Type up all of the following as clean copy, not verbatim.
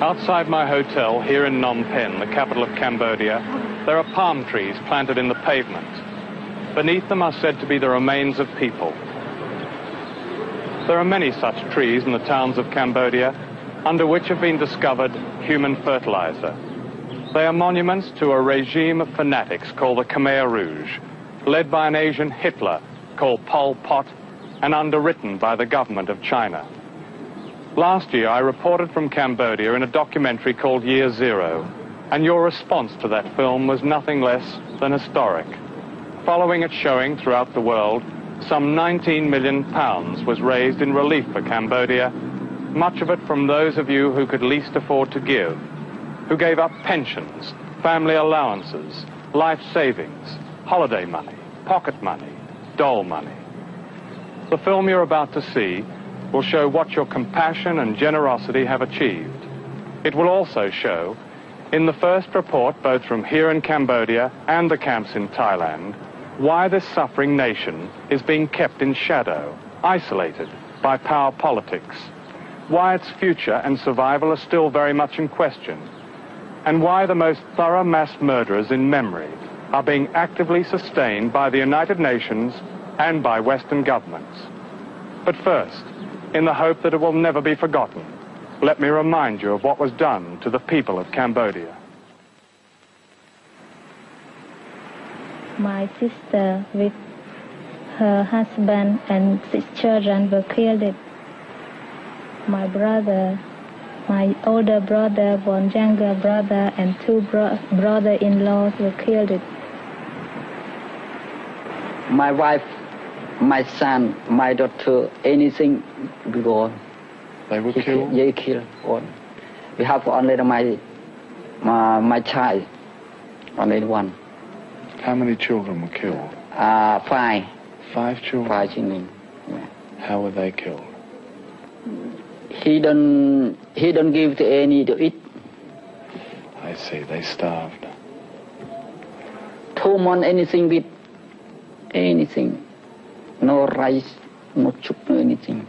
Outside my hotel here in Phnom Penh, the capital of Cambodia, there are palm trees planted in the pavement. Beneath them are said to be the remains of people. There are many such trees in the towns of Cambodia, under which have been discovered human fertilizer. They are monuments to a regime of fanatics called the Khmer Rouge, led by an Asian Hitler called Pol Pot and underwritten by the government of China. Last year, I reported from Cambodia in a documentary called Year Zero, and your response to that film was nothing less than historic. Following its showing throughout the world, some £19 million was raised in relief for Cambodia, much of it from those of you who could least afford to give, who gave up pensions, family allowances, life savings, holiday money, pocket money, dole money. The film you're about to see will show what your compassion and generosity have achieved. It will also show, in the first report both from here in Cambodia and the camps in Thailand, why this suffering nation is being kept in shadow, isolated by power politics, why its future and survival are still very much in question, and why the most thorough mass murderers in memory are being actively sustained by the United Nations and by Western governments. But first, in the hope that it will never be forgotten, let me remind you of what was done to the people of Cambodia. My sister with her husband and 6 children were killed. My brother, my older brother, one younger brother, and 2 brother-in-laws were killed. My wife, my son, my daughter, anything before. They were killed? They killed. We have only my child, only one. How many children were killed? 5. 5 children? 5 children. Yeah. How were they killed? He don't give to any to eat. I see, they starved. 2 months anything with anything. No rice, no soup, no anything.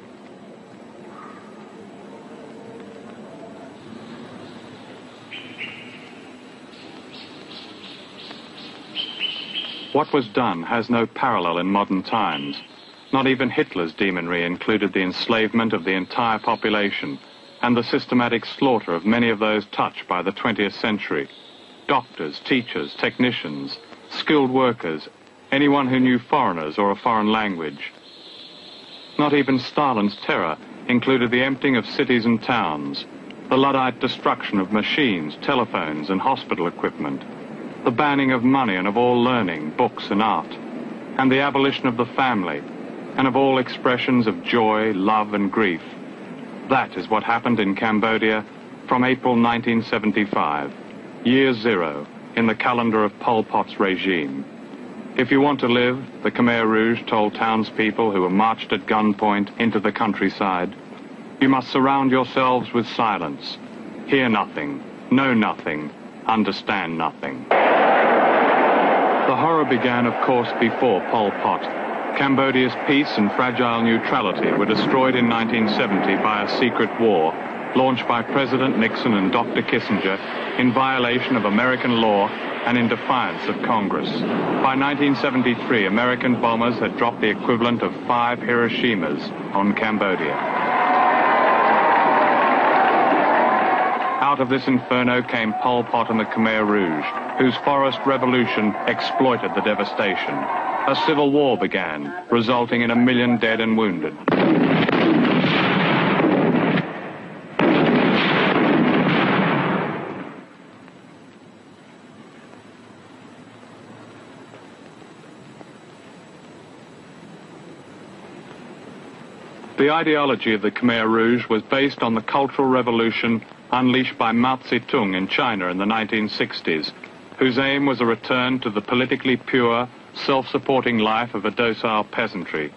What was done has no parallel in modern times. Not even Hitler's demonry included the enslavement of the entire population and the systematic slaughter of many of those touched by the 20th century. Doctors, teachers, technicians, skilled workers, anyone who knew foreigners or a foreign language. Not even Stalin's terror included the emptying of cities and towns, the Luddite destruction of machines, telephones and hospital equipment, the banning of money and of all learning, books and art, and the abolition of the family and of all expressions of joy, love and grief. That is what happened in Cambodia from April 1975, year zero in the calendar of Pol Pot's regime. If you want to live, the Khmer Rouge told townspeople who were marched at gunpoint into the countryside, you must surround yourselves with silence, hear nothing, know nothing, understand nothing. The horror began, of course, before Pol Pot. Cambodia's peace and fragile neutrality were destroyed in 1970 by a secret war launched by President Nixon and Dr. Kissinger in violation of American law and in defiance of Congress. By 1973, American bombers had dropped the equivalent of 5 Hiroshimas on Cambodia. Out of this inferno came Pol Pot and the Khmer Rouge, whose forest revolution exploited the devastation. A civil war began, resulting in 1 million dead and wounded. The ideology of the Khmer Rouge was based on the Cultural Revolution unleashed by Mao Zedong in China in the 1960s, whose aim was a return to the politically pure, self-supporting life of a docile peasantry.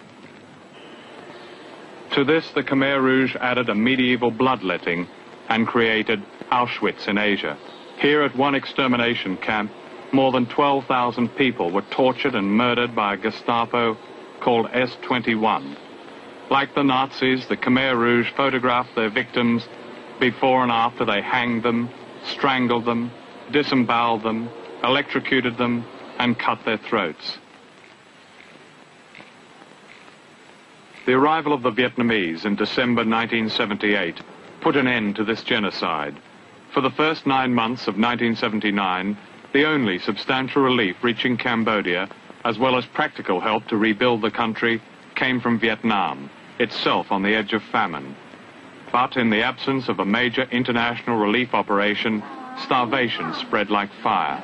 To this, the Khmer Rouge added a medieval bloodletting and created Auschwitz in Asia. Here at one extermination camp, more than 12,000 people were tortured and murdered by a Gestapo called S-21. Like the Nazis, the Khmer Rouge photographed their victims Before and after they hanged them, strangled them, disemboweled them, electrocuted them, and cut their throats. The arrival of the Vietnamese in December 1978 put an end to this genocide. For the first 9 months of 1979, the only substantial relief reaching Cambodia, as well as practical help to rebuild the country, came from Vietnam, itself on the edge of famine. But in the absence of a major international relief operation, starvation spread like fire.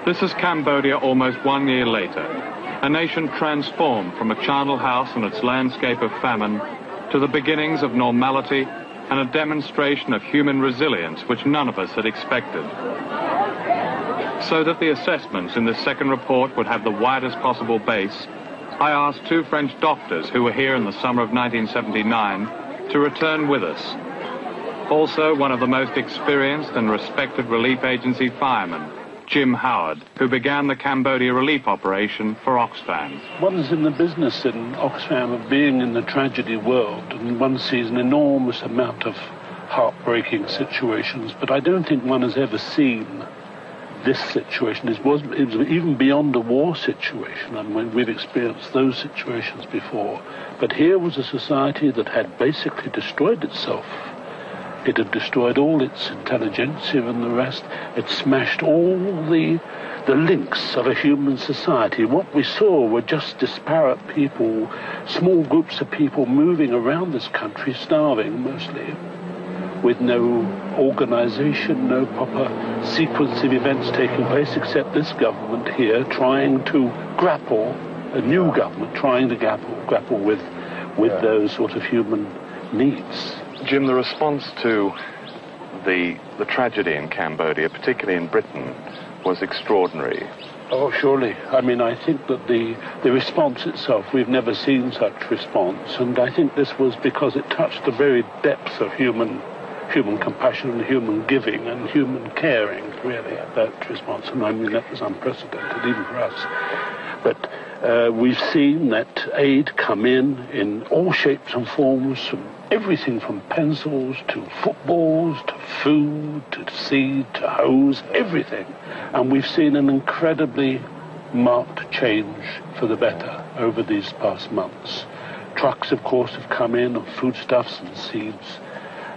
This is Cambodia almost 1 year later, a nation transformed from a charnel house and its landscape of famine to the beginnings of normality and a demonstration of human resilience which none of us had expected. So that the assessments in this second report would have the widest possible base, I asked 2 French doctors who were here in the summer of 1979 to return with us. Also, one of the most experienced and respected relief agency firemen, Jim Howard, who began the Cambodia relief operation for Oxfam. One's in the business in Oxfam of being in the tragedy world, and one sees an enormous amount of heartbreaking situations, but I don't think one has ever seen this situation. It was even beyond a war situation, and we've experienced those situations before. But here was a society that had basically destroyed itself. It had destroyed all its intelligentsia and the rest. It smashed all the links of a human society. What we saw were just disparate people, small groups of people moving around this country, starving mostly, with no organization, no proper sequence of events taking place, except this government here trying to grapple, a new government trying to grapple with those sort of human needs. Jim, the response to the tragedy in Cambodia, particularly in Britain, was extraordinary. Oh, surely. I mean, I think that the response itself, we've never seen such response, and I think this was because it touched the very depths of human compassion and human giving and human caring, really, that response. And I mean, that was unprecedented, even for us. But we've seen that aid come in all shapes and forms, from everything from pencils to footballs to food to seed to hose, everything. And we've seen an incredibly marked change for the better over these past months. Trucks, of course, have come in of foodstuffs and seeds.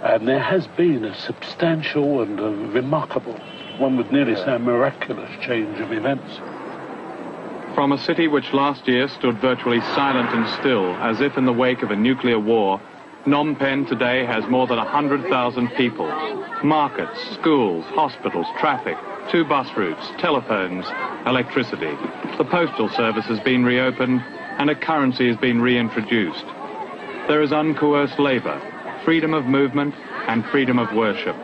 And there has been a substantial and a remarkable, one would nearly say a miraculous change of events. From a city which last year stood virtually silent and still, as if in the wake of a nuclear war, Phnom Penh today has more than 100,000 people. Markets, schools, hospitals, traffic, 2 bus routes, telephones, electricity. The postal service has been reopened and a currency has been reintroduced. There is uncoerced labor, freedom of movement and freedom of worship.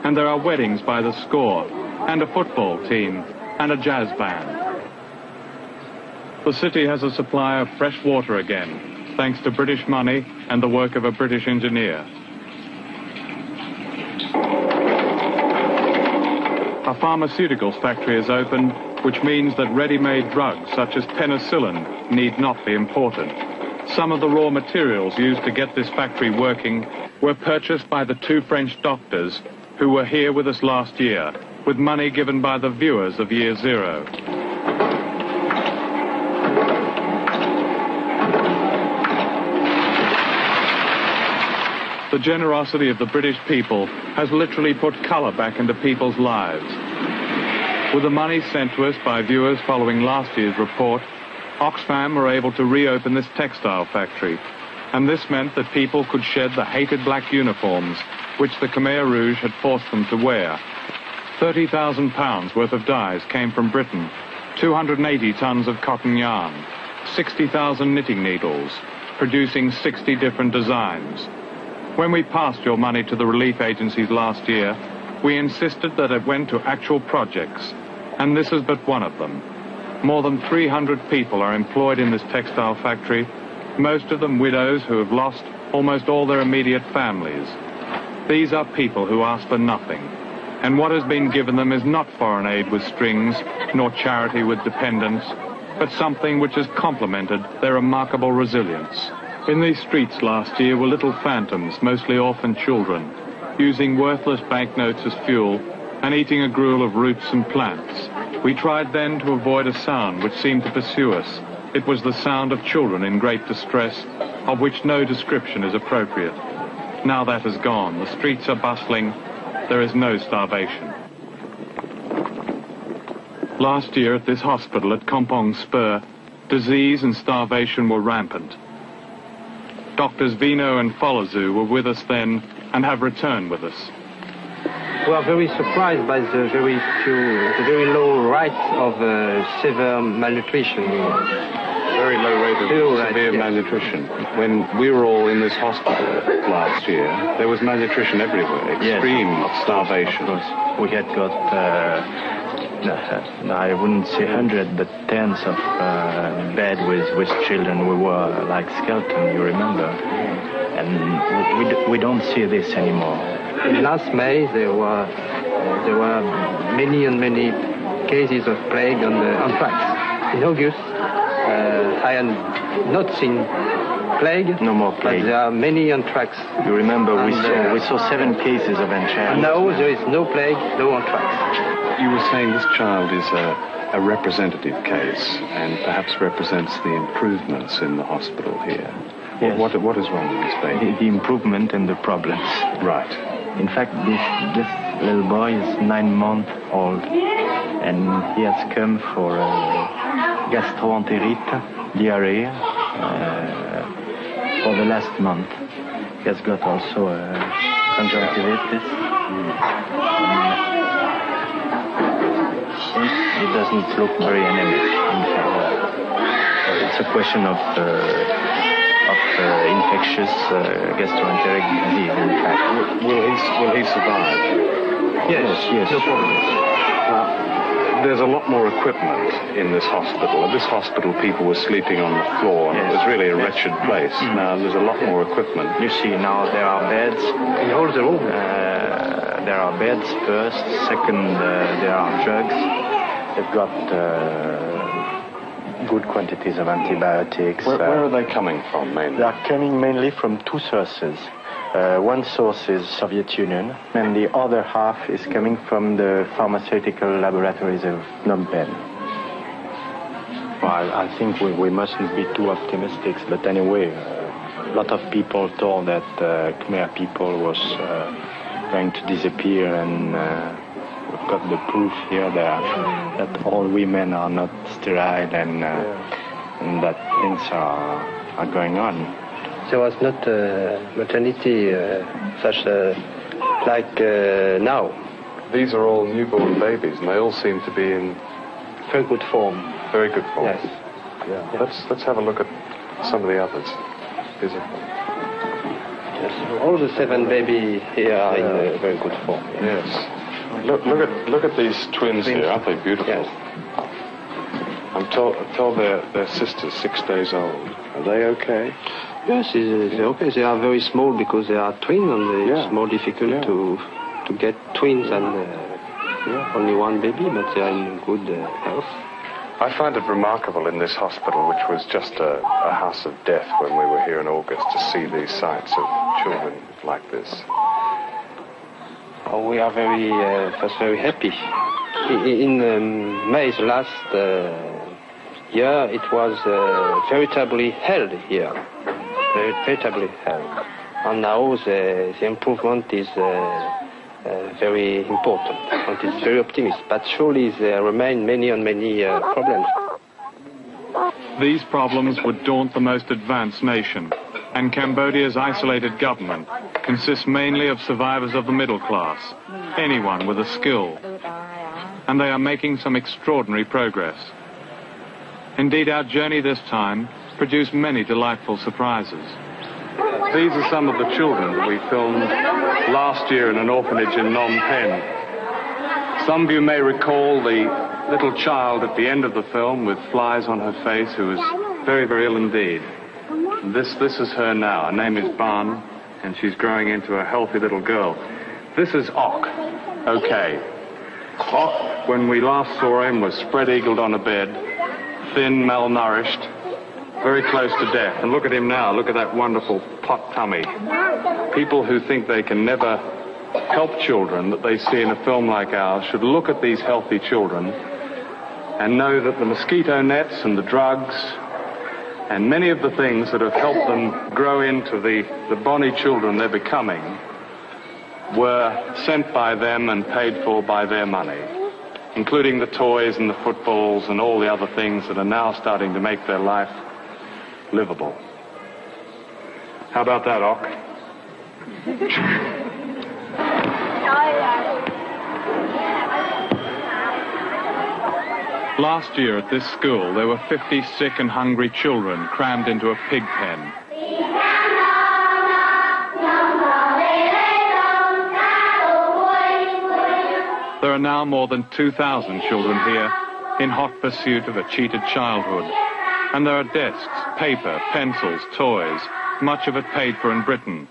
And there are weddings by the score, and a football team, and a jazz band. The city has a supply of fresh water again, thanks to British money and the work of a British engineer. A pharmaceuticals factory is opened, which means that ready-made drugs such as penicillin need not be imported. Some of the raw materials used to get this factory working were purchased by the 2 French doctors who were here with us last year, with money given by the viewers of Year Zero. The generosity of the British people has literally put colour back into people's lives. With the money sent to us by viewers following last year's report, Oxfam were able to reopen this textile factory, and this meant that people could shed the hated black uniforms which the Khmer Rouge had forced them to wear. £30,000 worth of dyes came from Britain, 280 tons of cotton yarn, 60,000 knitting needles, producing 60 different designs. When we passed your money to the relief agencies last year, we insisted that it went to actual projects, and this is but one of them. More than 300 people are employed in this textile factory, most of them widows who have lost almost all their immediate families. These are people who ask for nothing, and what has been given them is not foreign aid with strings, nor charity with dependents, but something which has complemented their remarkable resilience. In these streets last year were little phantoms, mostly orphan children, using worthless banknotes as fuel and eating a gruel of roots and plants. We tried then to avoid a sound which seemed to pursue us. It was the sound of children in great distress, of which no description is appropriate. Now that has gone. The streets are bustling. There is no starvation. Last year at this hospital at Kampong Spur, disease and starvation were rampant. Doctors Vino and Folazu were with us then and have returned with us. We are very surprised by the very low rate of severe malnutrition. Very low rate of severe malnutrition. When we were all in this hospital last year, there was malnutrition everywhere, extreme starvation. Of course. We had got, I wouldn't say 100, but tens of beds with children. We were like skeleton, you remember. And we don't see this anymore. Last May, there were many and many cases of plague on anthrax. In August, I had not seen plague. No more plague. But there are many anthrax. You remember we saw 7 cases of enchantment. Now there is no plague, no anthrax. You were saying this child is a representative case and perhaps represents the improvements in the hospital here. Yes. What is wrong with this baby? The improvement and the problems. Right. In fact, this little boy is 9 months old, and he has come for gastroenterite, diarrhea, for the last month. He has got also conjunctivitis. He doesn't look very anemic, in fact. It's a question of infectious gastroenteric disease, in fact. Will he survive? Yes, no problem. There's a lot more equipment in this hospital. At this hospital, people were sleeping on the floor, and it was really a wretched place. Now, there's a lot more equipment. You see, now there are beds. In all the room. There are beds first. Second, there are drugs. They've got good quantities of antibiotics. Where are they coming from, mainly? They are coming mainly from 2 sources. One source is Soviet Union, and the other half is coming from the pharmaceutical laboratories of Phnom Penh. Well, I think we mustn't be too optimistic, but anyway, a lot of people thought that Khmer people was going to disappear, and we've got the proof here that all women are not sterile, and that things are going on. There was not maternity such like now. These are all newborn babies, and they all seem to be in very good form. Very good form. Yes. Yeah. Let's have a look at some of the others. Is it? Yes. All the 7 babies here are in very good form. Yes. Look at these twins here. Aren't they beautiful? Yes. I'm told their sister's 6 days old. Are they okay? Yes, they're okay. They are very small because they are twins, and it's more difficult to get twins than only one baby, but they are in good health. I find it remarkable in this hospital, which was just a house of death when we were here in August, to see these sights of children like this. Oh, we are very happy. In May last year, it was veritably hell here. Veritably hell. And now the improvement is very important, and it's very optimistic. But surely there remain many and many problems. These problems would daunt the most advanced nation, and Cambodia's isolated government consists mainly of survivors of the middle class, anyone with a skill, and they are making some extraordinary progress. Indeed, our journey this time produced many delightful surprises. These are some of the children that we filmed last year in an orphanage in Phnom Penh. Some of you may recall the little child at the end of the film with flies on her face who was very, very ill indeed. This is her now. Her name is Ban, and she's growing into a healthy little girl. This is Ok. Okay. Ok, when we last saw him, was spread-eagled on a bed, thin, malnourished, very close to death. And look at him now. Look at that wonderful pot tummy. People who think they can never help children that they see in a film like ours should look at these healthy children and know that the mosquito nets and the drugs and many of the things that have helped them grow into the bonny children they're becoming were sent by them and paid for by their money, including the toys and the footballs and all the other things that are now starting to make their life livable. How about that, Ok? Last year at this school, there were 50 sick and hungry children crammed into a pig pen. There are now more than 2,000 children here in hot pursuit of a cheated childhood. And there are desks, paper, pencils, toys, much of it paid for in Britain.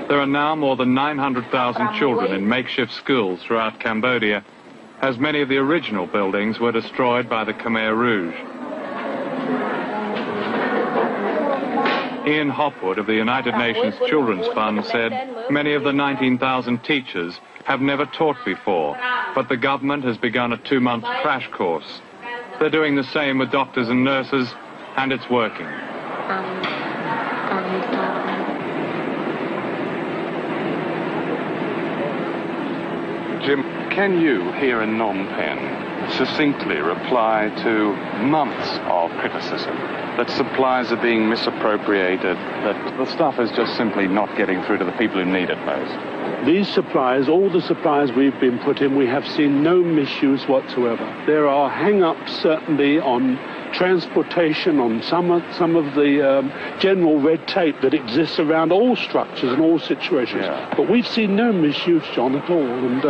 There are now more than 900,000 children in makeshift schools throughout Cambodia, as many of the original buildings were destroyed by the Khmer Rouge. Ian Hopwood of the United Nations Children's Fund said many of the 19,000 teachers have never taught before, but the government has begun a 2-month crash course. They're doing the same with doctors and nurses, and it's working. Jim, can you, here in Phnom Penh, succinctly reply to months of criticism that supplies are being misappropriated, that the stuff is just simply not getting through to the people who need it most? These supplies, all the supplies we've been put in, we have seen no misuse whatsoever. There are hang-ups certainly on transportation, on some of the general red tape that exists around all structures and all situations. Yeah. But we've seen no misuse, John, at all. And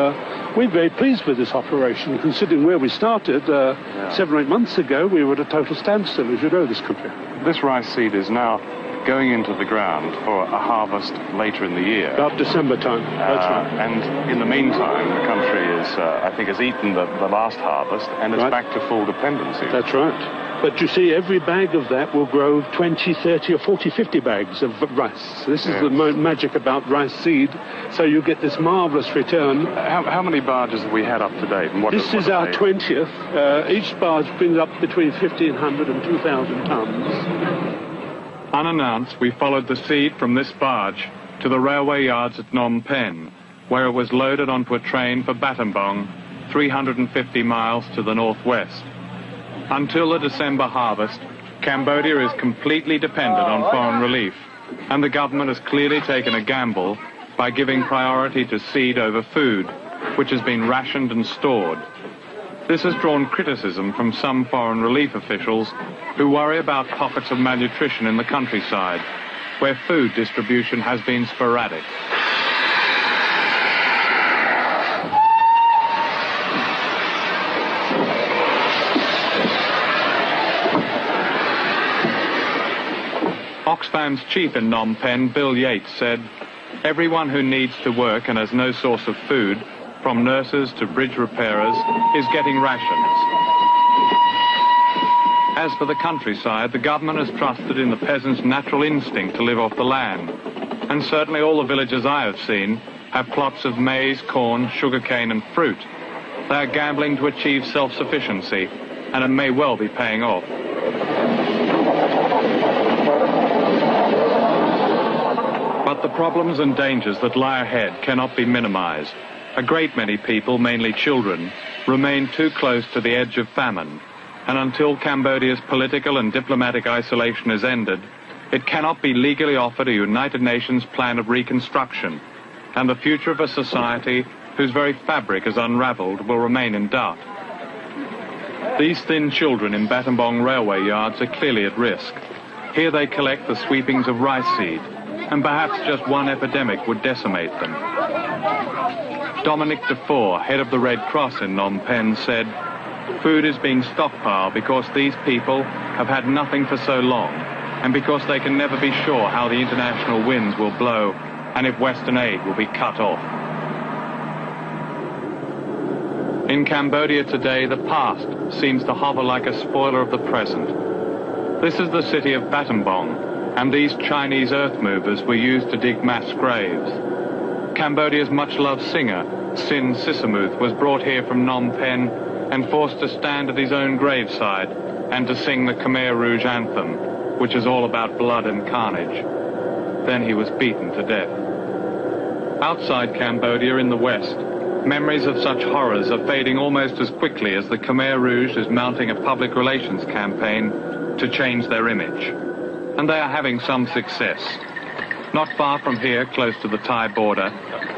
we're very pleased with this operation, considering where we started 7 or 8 months ago. We were at a total standstill, as you know, this country. This rice seed is now going into the ground for a harvest later in the year. About December time, that's right. And in the meantime, the country is, I think, has eaten the last harvest and is back to full dependency. That's right. But you see, every bag of that will grow 20, 30 or 40, 50 bags of rice. This is the magic about rice seed. So you get this marvellous return. How many barges have we had up to date? And this is our 20th. Each barge brings up between 1,500 and 2,000 tons. Unannounced, we followed the seed from this barge to the railway yards at Phnom Penh, where it was loaded onto a train for Battambang, 350 miles to the northwest. Until the December harvest, Cambodia is completely dependent on foreign relief, and the government has clearly taken a gamble by giving priority to seed over food, which has been rationed and stored. This has drawn criticism from some foreign relief officials who worry about pockets of malnutrition in the countryside, where food distribution has been sporadic. Oxfam's chief in Phnom Penh, Bill Yates, said, "Everyone who needs to work and has no source of food, from nurses to bridge repairers, is getting rations." As for the countryside, the government has trusted in the peasants' natural instinct to live off the land. And certainly all the villages I have seen have plots of maize, corn, sugarcane and fruit. They are gambling to achieve self-sufficiency, and it may well be paying off. But But the problems and dangers that lie ahead cannot be minimized. A great many people, mainly children, remain too close to the edge of famine, and until Cambodia's political and diplomatic isolation is ended, it cannot be legally offered a United Nations plan of reconstruction, and the future of a society whose very fabric is unraveled will remain in doubt. These thin children in Battambang railway yards are clearly at risk. Here they collect the sweepings of rice seed, and perhaps just one epidemic would decimate them. Dominic Dufour, head of the Red Cross in Phnom Penh, said, "Food is being stockpiled because these people have had nothing for so long, and because they can never be sure how the international winds will blow and if Western aid will be cut off." In Cambodia today, the past seems to hover like a spoiler of the present. This is the city of Battambang, and these Chinese earth movers were used to dig mass graves. Cambodia's much-loved singer, Sin Sisamuth, was brought here from Phnom Penh and forced to stand at his own graveside and to sing the Khmer Rouge anthem, which is all about blood and carnage. Then he was beaten to death. Outside Cambodia in the west, memories of such horrors are fading almost as quickly as the Khmer Rouge is mounting a public relations campaign to change their image. And they are having some success. Not far from here, close to the Thai border,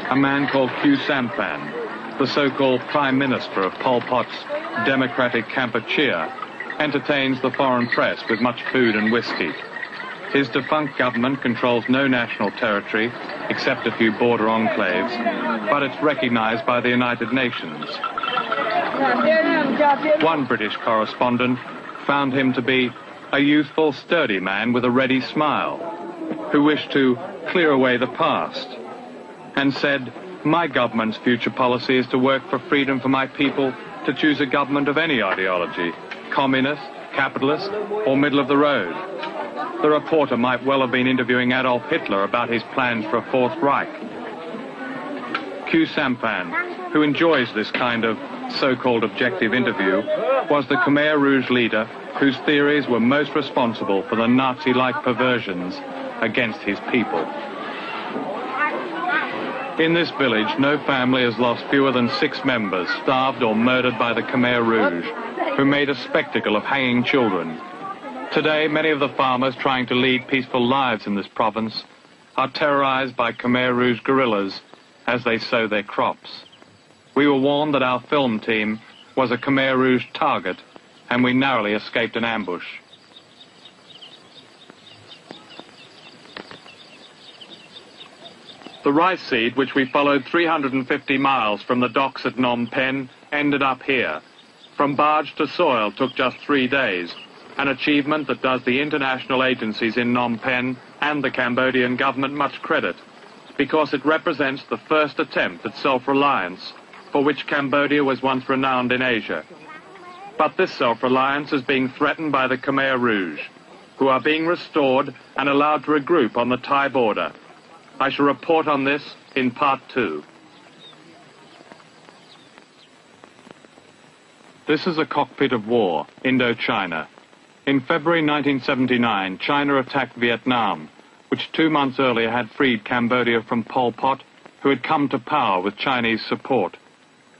a man called Khieu Samphan, the so-called Prime Minister of Pol Pot's Democratic Kampuchea, entertains the foreign press with much food and whiskey. His defunct government controls no national territory, except a few border enclaves, but it's recognized by the United Nations. One British correspondent found him to be a youthful, sturdy man with a ready smile, who wished to clear away the past, and said, "My government's future policy is to work for freedom for my people to choose a government of any ideology, communist, capitalist, or middle of the road." The reporter might well have been interviewing Adolf Hitler about his plans for a Fourth Reich. Khieu Samphan, who enjoys this kind of so-called objective interview, was the Khmer Rouge leader whose theories were most responsible for the Nazi-like perversions against his people. In this village, no family has lost fewer than 6 members, starved or murdered by the Khmer Rouge, who made a spectacle of hanging children. Today, many of the farmers trying to lead peaceful lives in this province are terrorized by Khmer Rouge guerrillas as they sow their crops. We were warned that our film team was a Khmer Rouge target, and we narrowly escaped an ambush. The rice seed, which we followed 350 miles from the docks at Phnom Penh, ended up here. From barge to soil took just 3 days, an achievement that does the international agencies in Phnom Penh and the Cambodian government much credit, because it represents the first attempt at self-reliance, for which Cambodia was once renowned in Asia. But this self-reliance is being threatened by the Khmer Rouge, who are being restored and allowed to regroup on the Thai border. I shall report on this in part 2. This is a cockpit of war, Indochina. In February 1979, China attacked Vietnam, which 2 months earlier had freed Cambodia from Pol Pot, who had come to power with Chinese support.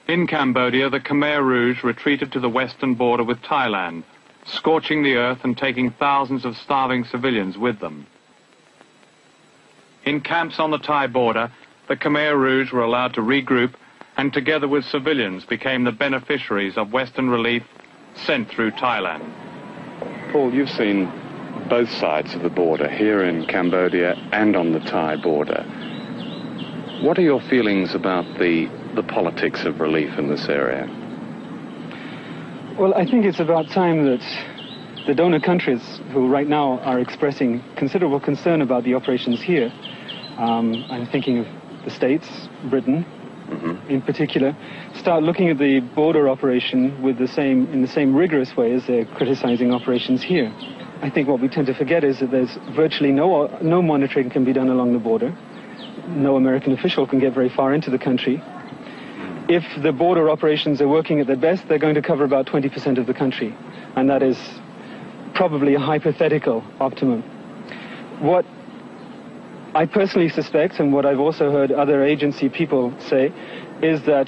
In Cambodia, the Khmer Rouge retreated to the western border with Thailand, scorching the earth and taking thousands of starving civilians with them. In camps on the Thai border, the Khmer Rouge were allowed to regroup and together with civilians became the beneficiaries of Western relief sent through Thailand. Paul, you've seen both sides of the border, here in Cambodia and on the Thai border. What are your feelings about the politics of relief in this area? Well, I think it's about time that the donor countries, who right now are expressing considerable concern about the operations here, I'm thinking of the States, Britain in particular, start looking at the border operation in the same rigorous way as they're criticizing operations here. I think what we tend to forget is that there's virtually no monitoring can be done along the border. No American official can get very far into the country. If the border operations are working at their best, they're going to cover about 20% of the country, and that is probably a hypothetical optimum. What I personally suspect, and what I've also heard other agency people say, is that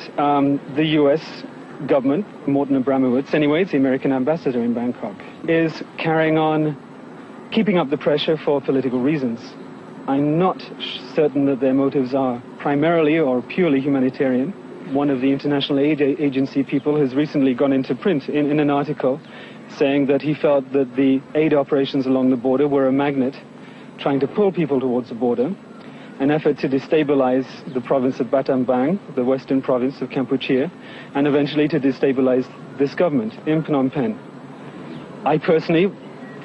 the U.S. government, Morton Abramowitz, anyway, it's the American ambassador in Bangkok, is carrying on keeping up the pressure for political reasons. I'm not certain that their motives are primarily or purely humanitarian. One of the international aid agency people has recently gone into print in an article saying that he felt that the aid operations along the border were a magnet trying to pull people towards the border, an effort to destabilize the province of Battambang, the western province of Kampuchea, and eventually to destabilize this government in Phnom Penh. I personally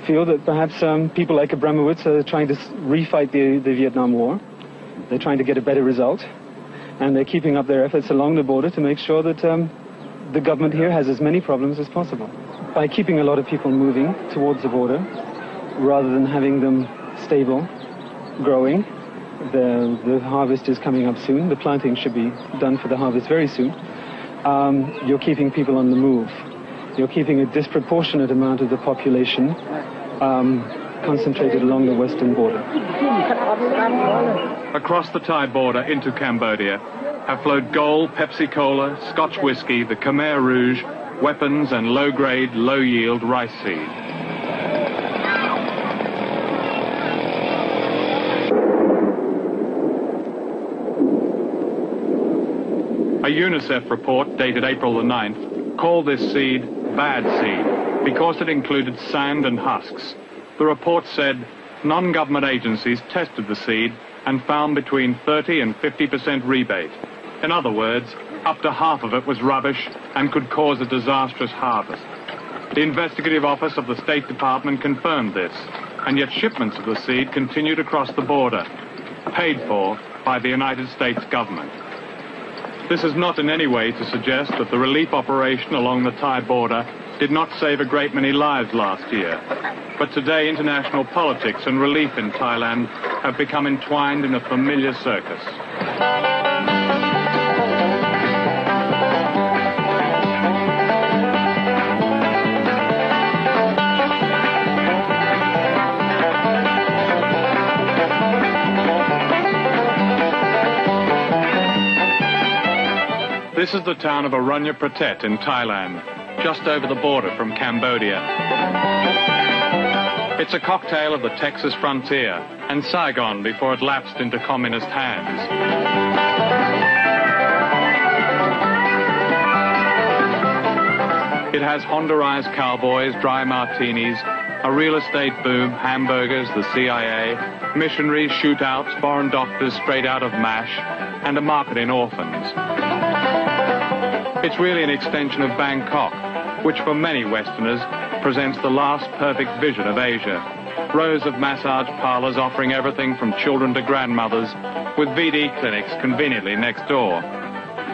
feel that perhaps people like Abramowitz are trying to refight the Vietnam War. They're trying to get a better result, and they're keeping up their efforts along the border to make sure that the government here has as many problems as possible. By keeping a lot of people moving towards the border, rather than having them stable, growing, the harvest is coming up soon. The planting should be done for the harvest very soon. You're keeping people on the move. You're keeping a disproportionate amount of the population concentrated along the western border. Across the Thai border into Cambodia have flowed gold, Pepsi-Cola, Scotch whiskey, the Khmer Rouge, weapons and low-grade, low-yield rice seed. A UNICEF report dated April the 9th called this seed bad seed because it included sand and husks. The report said non-government agencies tested the seed and found between 30 and 50% rebate. In other words, up to half of it was rubbish and could cause a disastrous harvest. The investigative office of the State Department confirmed this, and yet shipments of the seed continued across the border, paid for by the United States government. This is not in any way to suggest that the relief operation along the Thai border did not save a great many lives last year. But today, international politics and relief in Thailand have become entwined in a familiar circus. This is the town of Aranya Pratet in Thailand, just over the border from Cambodia. It's a cocktail of the Texas frontier and Saigon before it lapsed into communist hands. It has Hondurized cowboys, dry martinis, a real estate boom, hamburgers, the CIA, missionaries, shootouts, foreign doctors straight out of MASH, and a market in orphans. It's really an extension of Bangkok, which for many Westerners presents the last perfect vision of Asia. Rows of massage parlors offering everything from children to grandmothers, with VD clinics conveniently next door.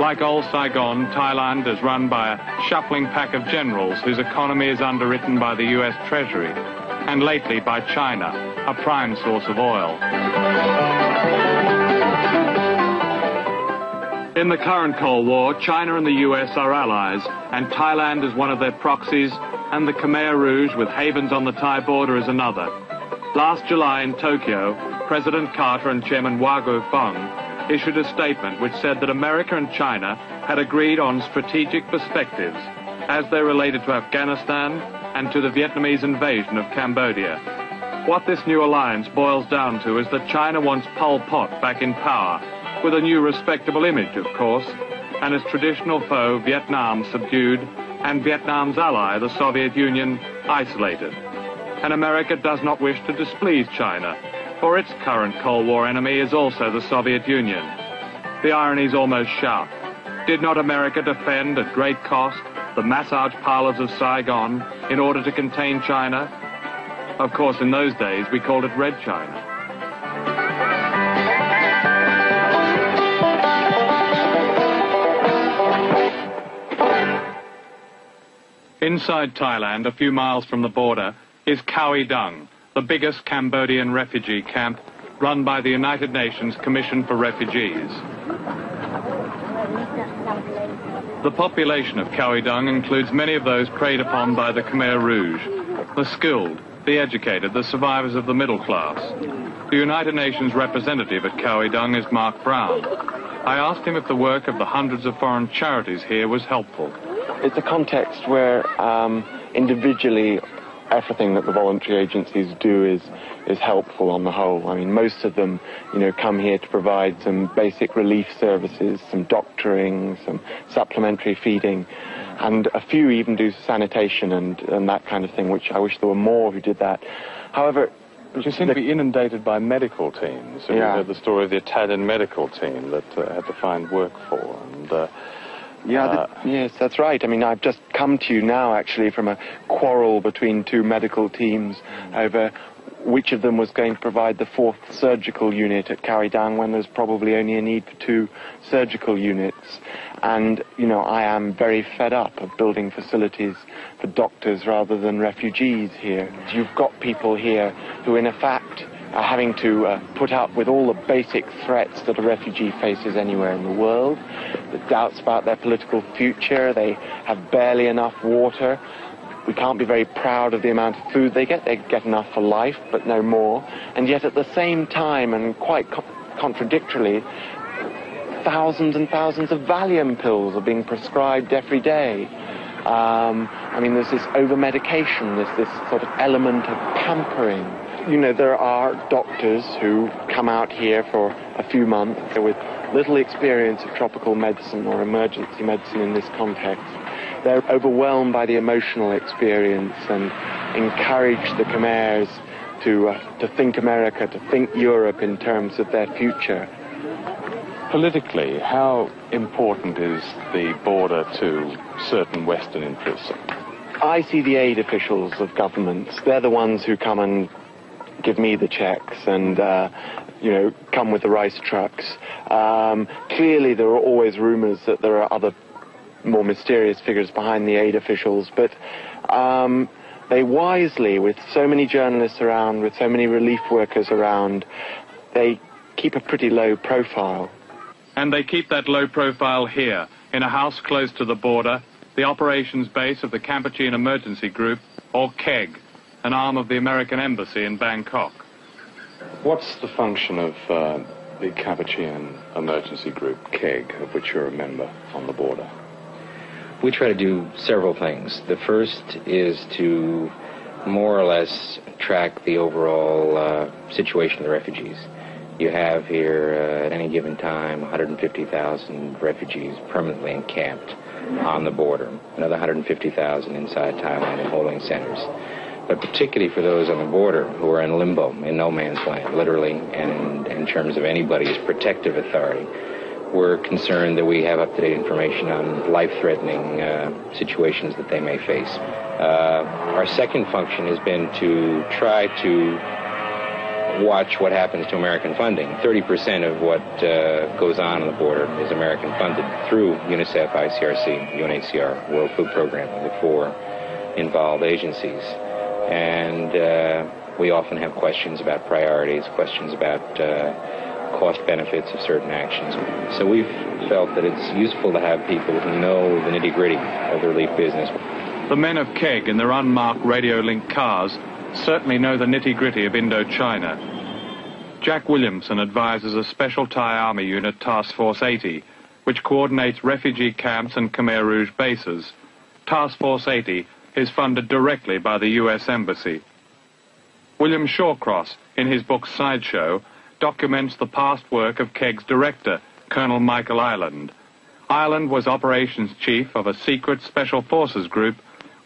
Like old Saigon, Thailand is run by a shuffling pack of generals whose economy is underwritten by the US Treasury, and lately by China, a prime source of oil. In the current Cold War, China and the US are allies, and Thailand is one of their proxies, and the Khmer Rouge, with havens on the Thai border, is another. Last July in Tokyo, President Carter and Chairman Wagu Fong issued a statement which said that America and China had agreed on strategic perspectives as they related to Afghanistan and to the Vietnamese invasion of Cambodia. What this new alliance boils down to is that China wants Pol Pot back in power, with a new respectable image, of course, and its traditional foe, Vietnam, subdued, and Vietnam's ally, the Soviet Union, isolated. And America does not wish to displease China, for its current Cold War enemy is also the Soviet Union. The ironies almost sharp. Did not America defend at great cost the massage parlors of Saigon in order to contain China? Of course, in those days, we called it Red China. Inside Thailand, a few miles from the border, is Khao Dung, the biggest Cambodian refugee camp run by the United Nations Commission for Refugees. The population of Khao Dung includes many of those preyed upon by the Khmer Rouge, the skilled, the educated, the survivors of the middle class. The United Nations representative at Khao Dung is Mark Brown. I asked him if the work of the hundreds of foreign charities here was helpful. It's a context where individually everything that the voluntary agencies do is helpful on the whole. I mean, most of them, come here to provide some basic relief services, some doctoring, some supplementary feeding, and a few even do sanitation and that kind of thing, which I wish there were more who did that. However, you seem to be inundated by medical teams. We heard the story of the Italian medical team that had to find work for. And, yes, that's right. I mean, I've just come to you now, actually, from a quarrel between two medical teams over which of them was going to provide the 4th surgical unit at Khao Dung when there's probably only a need for 2 surgical units. And, I am very fed up of building facilities for doctors rather than refugees here. You've got people here who, in effect, are having to put up with all the basic threats that a refugee faces anywhere in the world. The doubts about their political future, they have barely enough water. We can't be very proud of the amount of food they get. They get enough for life, but no more. And yet at the same time, and quite contradictorily, thousands and thousands of Valium pills are being prescribed every day. There's this over-medication, there's this sort of element of pampering. There are doctors who come out here for a few months with little experience of tropical medicine or emergency medicine in this context. They're overwhelmed by the emotional experience and encourage the Khmers to think America, to think Europe in terms of their future. Politically, how important is the border to certain Western interests? I see the aid officials of governments. They're the ones who come and give me the checks and, come with the rice trucks. Clearly, there are always rumors that there are other more mysterious figures behind the aid officials, but they wisely, with so many journalists around, with so many relief workers around, they keep a pretty low profile. And they keep that low profile here, in a house close to the border, the operations base of the Kampuchean Emergency Group, or KEG, an arm of the American Embassy in Bangkok. What's the function of the Kampuchean Emergency Group, KEG, of which you're a member on the border? We try to do several things. The first is to more or less track the overall situation of the refugees. You have here, at any given time, 150,000 refugees permanently encamped on the border, another 150,000 inside Thailand in holding centers. But particularly for those on the border who are in limbo, in no man's land, literally, and in terms of anybody's protective authority, we're concerned that we have up-to-date information on life-threatening situations that they may face. Our second function has been to try to watch what happens to American funding. 30% of what goes on the border is American funded through UNICEF, ICRC, UNHCR, World Food Program, the 4 involved agencies. And we often have questions about priorities, questions about cost benefits of certain actions. So we've felt that it's useful to have people who know the nitty-gritty of the relief business. The men of KEG in their unmarked radio-linked cars certainly know the nitty-gritty of Indochina. Jack Williamson advises a special Thai Army unit, Task Force 80, which coordinates refugee camps and Khmer Rouge bases. Task Force 80 is funded directly by the U.S. Embassy. William Shawcross, in his book Sideshow, documents the past work of KEG's director, Colonel Michael Ireland. Ireland was operations chief of a secret special forces group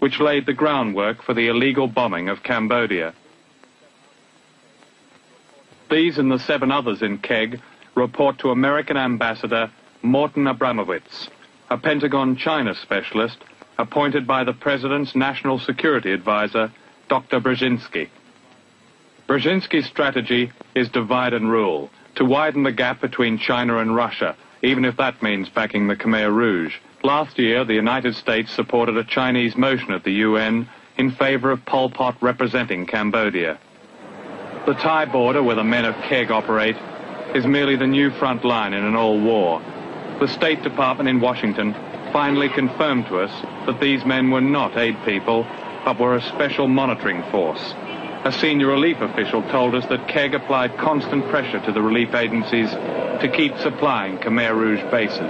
which laid the groundwork for the illegal bombing of Cambodia. These and the 7 others in KEG report to American Ambassador Morton Abramowitz, a Pentagon China specialist appointed by the President's National Security Advisor, Dr. Brzezinski. Brzezinski's strategy is divide and rule, to widen the gap between China and Russia, even if that means backing the Khmer Rouge. Last year, the United States supported a Chinese motion at the UN in favor of Pol Pot representing Cambodia. The Thai border, where the men of KEG operate, is merely the new front line in an old war. The State Department in Washington finally confirmed to us that these men were not aid people, but were a special monitoring force. A senior relief official told us that KEG applied constant pressure to the relief agencies to keep supplying Khmer Rouge bases.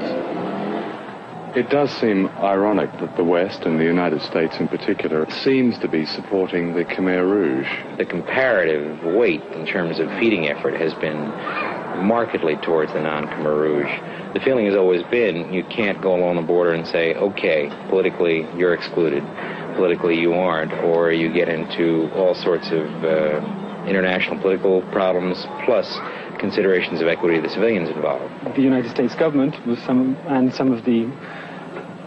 It does seem ironic that the West, and the United States in particular, seems to be supporting the Khmer Rouge. The comparative weight in terms of feeding effort has been markedly towards the non-Khmer Rouge. The feeling has always been you can't go along the border and say, okay, politically you're excluded, politically you aren't, or you get into all sorts of international political problems, plus considerations of equity of the civilians involved. The United States government and some of the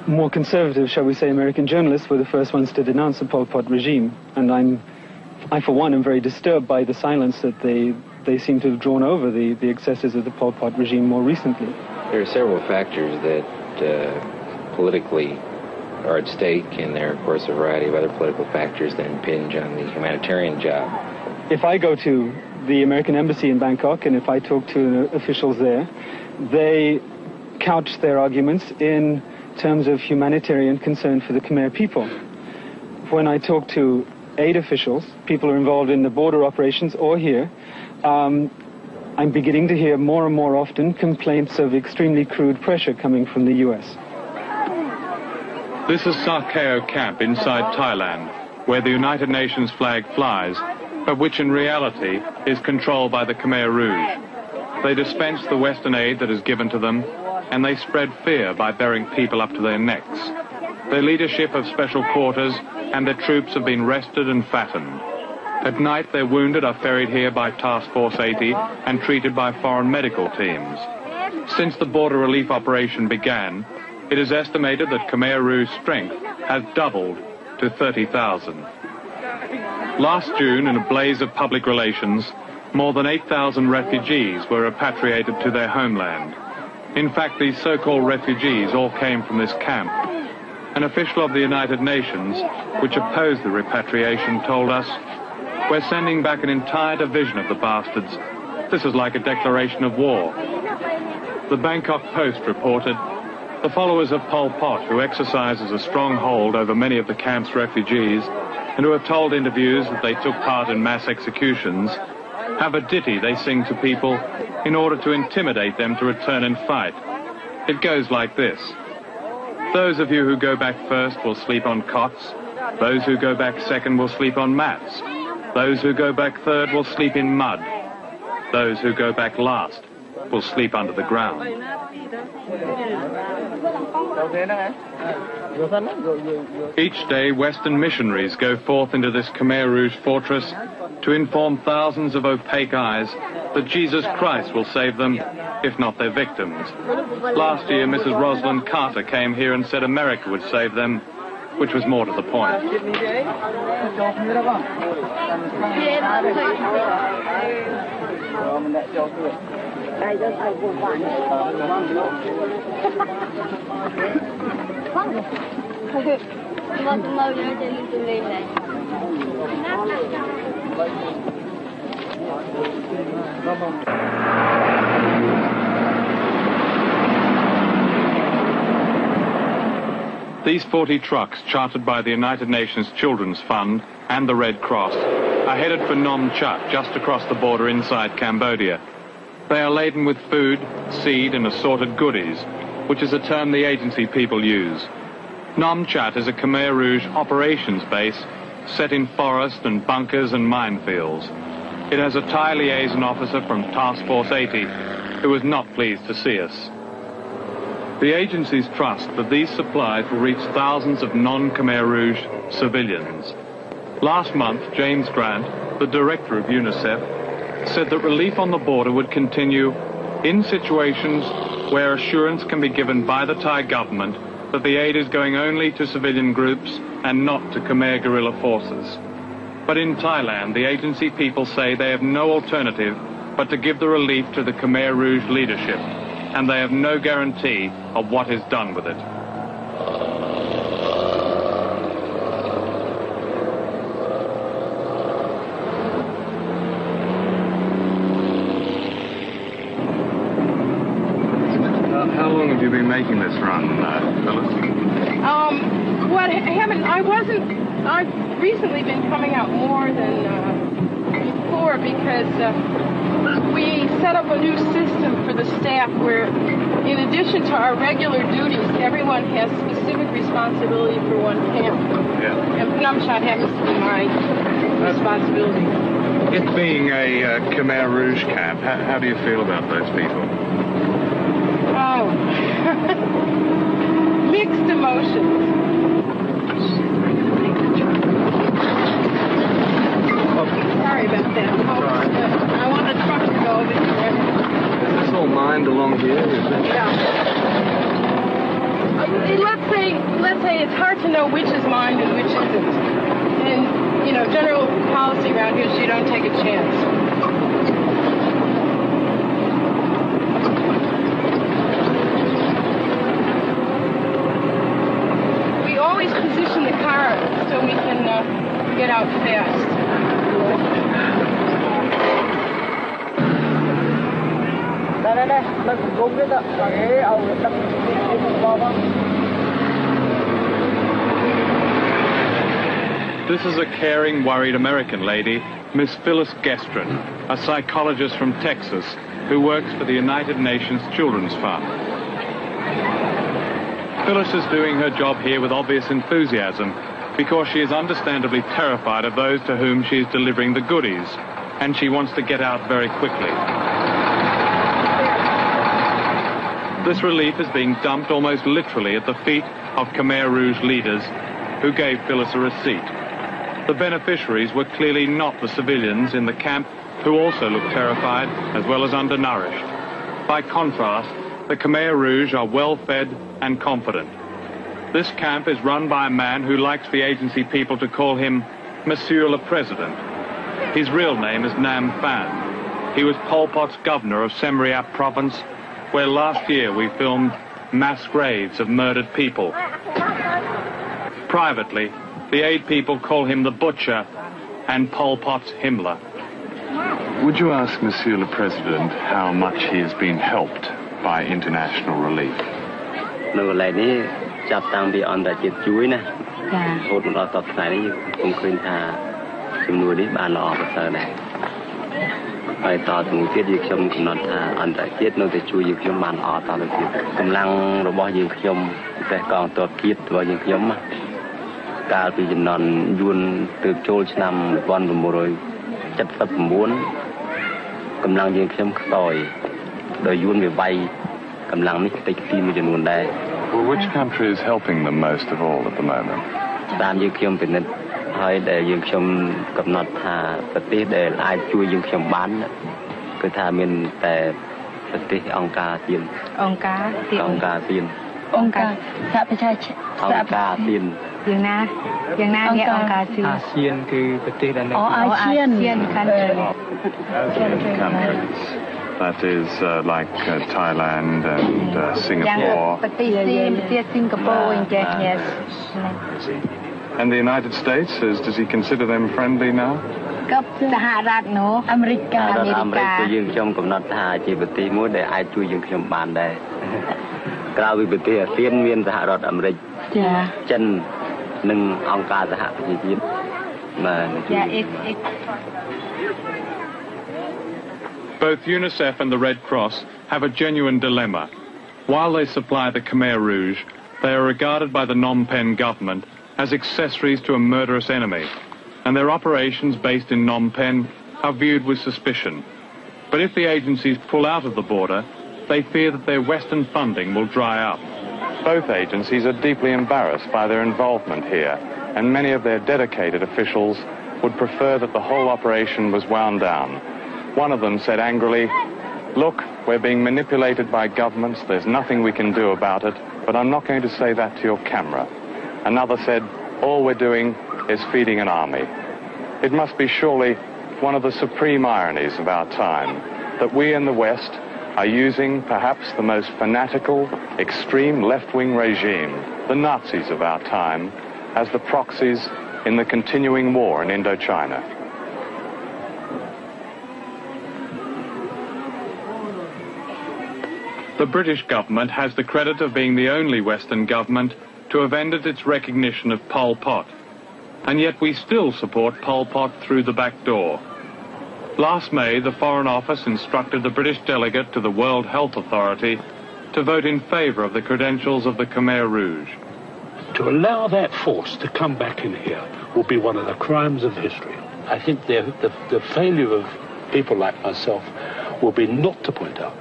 more conservative, shall we say, American journalists were the first ones to denounce the Pol Pot regime, and I for one am very disturbed by the silence that they seem to have drawn over the excesses of the Pol Pot regime more recently. There are several factors that politically are at stake, and there are, of course, a variety of other political factors that impinge on the humanitarian job. If I go to the American embassy in Bangkok and if I talk to officials there, they couch their arguments in terms of humanitarian concern for the Khmer people. When I talk to aid officials, people who are involved in the border operations or here, I'm beginning to hear more and more often complaints of extremely crude pressure coming from the U.S. This is Sa Kaeo camp inside Thailand, where the United Nations flag flies, but which in reality is controlled by the Khmer Rouge. They dispense the Western aid that is given to them, and they spread fear by burying people up to their necks. Their leadership have special quarters, and their troops have been rested and fattened. At night, their wounded are ferried here by Task Force 80 and treated by foreign medical teams. Since the border relief operation began, it is estimated that Khmer Rouge's strength has doubled to 30,000. Last June, in a blaze of public relations, more than 8,000 refugees were repatriated to their homeland. In fact, these so-called refugees all came from this camp. An official of the United Nations, which opposed the repatriation, told us, "We're sending back an entire division of the bastards. This is like a declaration of war." The Bangkok Post reported, "The followers of Pol Pot, who exercises a strong hold over many of the camp's refugees, and who have told interviews that they took part in mass executions, have a ditty they sing to people in order to intimidate them to return and fight. It goes like this. Those of you who go back first will sleep on cots. Those who go back second will sleep on mats. Those who go back third will sleep in mud. Those who go back last will sleep under the ground." Each day, Western missionaries go forth into this Khmer Rouge fortress to inform thousands of opaque eyes that Jesus Christ will save them, if not their victims. Last year, Mrs. Rosalind Carter came here and said America would save them, which was more to the point. These 40 trucks, chartered by the United Nations Children's Fund and the Red Cross, are headed for Phnom Penh, just across the border inside Cambodia. They are laden with food, seed, and assorted goodies, which is a term the agency people use. Phnom Penh is a Khmer Rouge operations base set in forest and bunkers and minefields. It has a Thai liaison officer from Task Force 80 who was not pleased to see us. The agencies trust that these supplies will reach thousands of non-Khmer Rouge civilians. Last month, James Grant, the director of UNICEF, said that relief on the border would continue in situations where assurance can be given by the Thai government that the aid is going only to civilian groups and not to Khmer guerrilla forces. But in Thailand, the agency people say they have no alternative but to give the relief to the Khmer Rouge leadership, and they have no guarantee of what is done with it. How long have you been making this run, Phyllis? I've recently been coming out more than before because we set up a new system for the staff where, in addition to our regular duties, everyone has specific responsibility for one camp. Yeah. And Phnom Penh happens to be my responsibility. It being a Khmer Rouge camp, how do you feel about those people? Oh, mixed emotions. Sorry about that. I want the truck to go over here. Is this all mined along here? Is it? Yeah. Let's say it's hard to know which is mine and which isn't. And, you know, general policy around here is you don't take a chance. We always position the car so we can get out fast. This is a caring, worried American lady, Miss Phyllis Gestrin, a psychologist from Texas who works for the United Nations Children's Fund. Phyllis is doing her job here with obvious enthusiasm because she is understandably terrified of those to whom she is delivering the goodies, and she wants to get out very quickly. This relief is being dumped almost literally at the feet of Khmer Rouge leaders who gave Phyllis a receipt. The beneficiaries were clearly not the civilians in the camp who also looked terrified as well as undernourished. By contrast, the Khmer Rouge are well-fed and confident. This camp is run by a man who likes the agency people to call him Monsieur le President. His real name is Nam Phan. He was Pol Pot's governor of Siem Reap province, where last year we filmed mass graves of murdered people. Privately, the aid people call him the Butcher and Pol Pot's Himmler. Would you ask Monsieur le President how much he has been helped by international relief? Well, which country is helping them most of all at the moment? ASEAN countries. That is like Thailand and Singapore. And the United States, does he consider them friendly now? Both UNICEF and the Red Cross have a genuine dilemma. While they supply the Khmer Rouge, they are regarded by the Phnom Penh government as accessories to a murderous enemy, and their operations based in Phnom Penh are viewed with suspicion. But if the agencies pull out of the border, they fear that their Western funding will dry up. Both agencies are deeply embarrassed by their involvement here, and many of their dedicated officials would prefer that the whole operation was wound down. One of them said angrily, "Look, we're being manipulated by governments. There's nothing we can do about it, but I'm not going to say that to your camera." Another said, "All we're doing is feeding an army." It must be surely one of the supreme ironies of our time that we in the West are using perhaps the most fanatical, extreme left-wing regime, the Nazis of our time, as the proxies in the continuing war in Indochina. The British government has the credit of being the only Western government to have ended its recognition of Pol Pot. And yet we still support Pol Pot through the back door. Last May, the Foreign Office instructed the British delegate to the World Health Authority to vote in favour of the credentials of the Khmer Rouge. To allow that force to come back in here will be one of the crimes of history. I think the failure of people like myself will be not to point out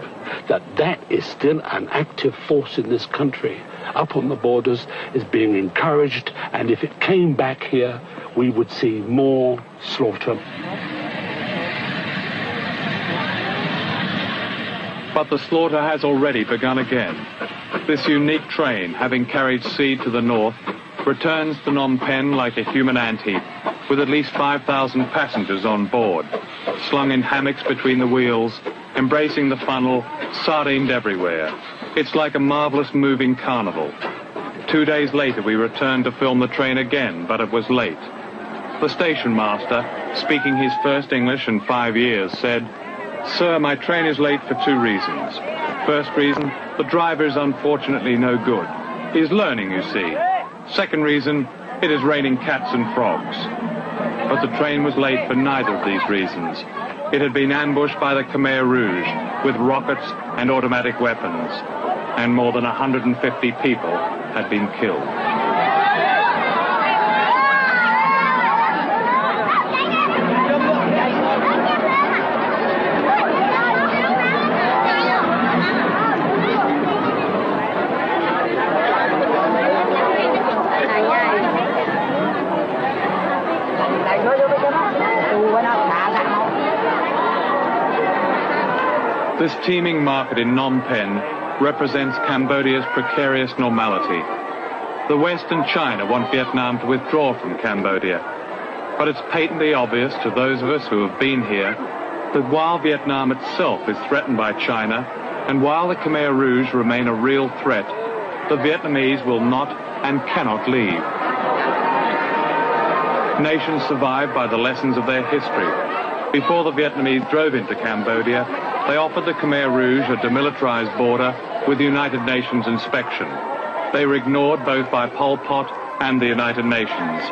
that that is still an active force in this country. Up on the borders is being encouraged, and if it came back here, we would see more slaughter. But the slaughter has already begun again. This unique train, having carried seed to the north, returns to Phnom Penh like a human ant-heap, with at least 5,000 passengers on board, slung in hammocks between the wheels, embracing the funnel, sardined everywhere. It's like a marvelous moving carnival. 2 days later, we returned to film the train again, but it was late. The station master, speaking his first English in 5 years, said, "Sir, my train is late for 2 reasons. First reason, the driver is unfortunately no good. He's learning, you see. Second reason, it is raining cats and frogs." But the train was late for neither of these reasons. It had been ambushed by the Khmer Rouge with rockets and automatic weapons, and more than 150 people had been killed. This teeming market in Phnom Penh represents Cambodia's precarious normality. The West and China want Vietnam to withdraw from Cambodia. But it's patently obvious to those of us who have been here that while Vietnam itself is threatened by China, and while the Khmer Rouge remain a real threat, the Vietnamese will not and cannot leave. Nations survive by the lessons of their history. Before the Vietnamese drove into Cambodia, they offered the Khmer Rouge a demilitarized border with United Nations inspection. They were ignored both by Pol Pot and the United Nations.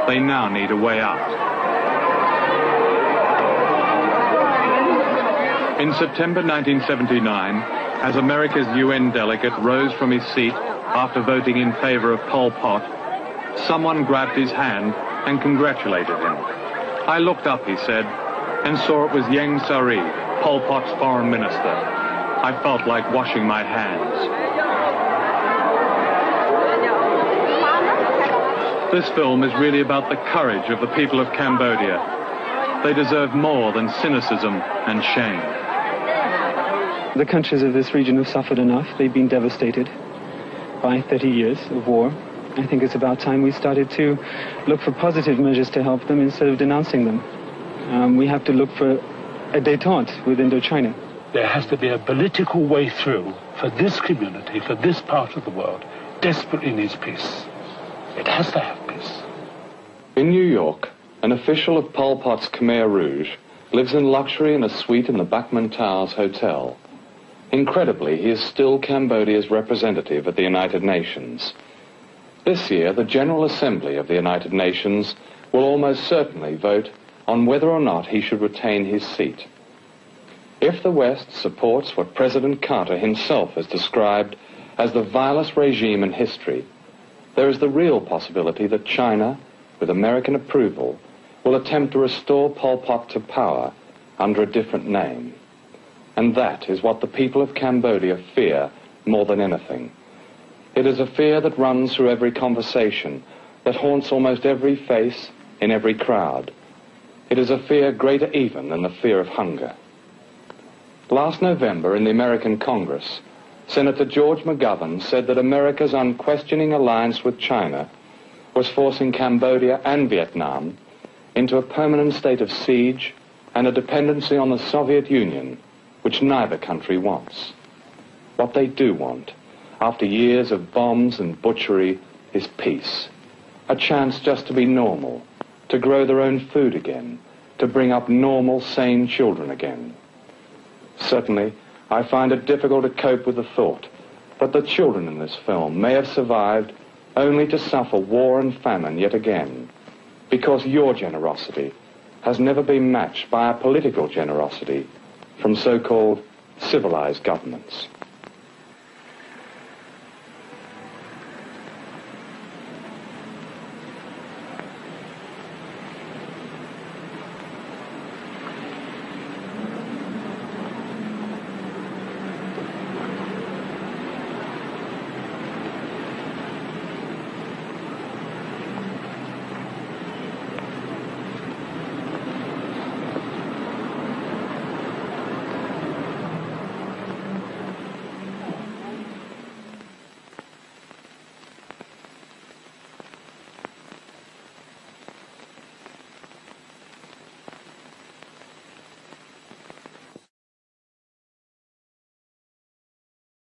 They now need a way out. In September 1979, as America's UN delegate rose from his seat after voting in favor of Pol Pot, someone grabbed his hand and congratulated him. "I looked up," he said, "and saw it was Ieng Sary, Pol Pot's foreign minister. I felt like washing my hands." This film is really about the courage of the people of Cambodia. They deserve more than cynicism and shame. The countries of this region have suffered enough. They've been devastated by 30 years of war. I think it's about time we started to look for positive measures to help them instead of denouncing them. We have to look for a détente with Indochina. There has to be a political way through for this community, for this part of the world, desperately needs peace. It has to have peace. In New York, an official of Pol Pot's Khmer Rouge lives in luxury in a suite in the Bachman Towers Hotel. Incredibly, he is still Cambodia's representative at the United Nations. This year, the General Assembly of the United Nations will almost certainly vote on whether or not he should retain his seat. If the West supports what President Carter himself has described as the vilest regime in history, there is the real possibility that China, with American approval, will attempt to restore Pol Pot to power under a different name. And that is what the people of Cambodia fear more than anything. It is a fear that runs through every conversation, that haunts almost every face in every crowd. It is a fear greater even than the fear of hunger. Last November in the American Congress, Senator George McGovern said that America's unquestioning alliance with China was forcing Cambodia and Vietnam into a permanent state of siege and a dependency on the Soviet Union, which neither country wants. What they do want, after years of bombs and butchery, is peace. A chance just to be normal, to grow their own food again, to bring up normal, sane children again. Certainly, I find it difficult to cope with the thought that the children in this film may have survived only to suffer war and famine yet again, because your generosity has never been matched by a political generosity from so-called civilized governments.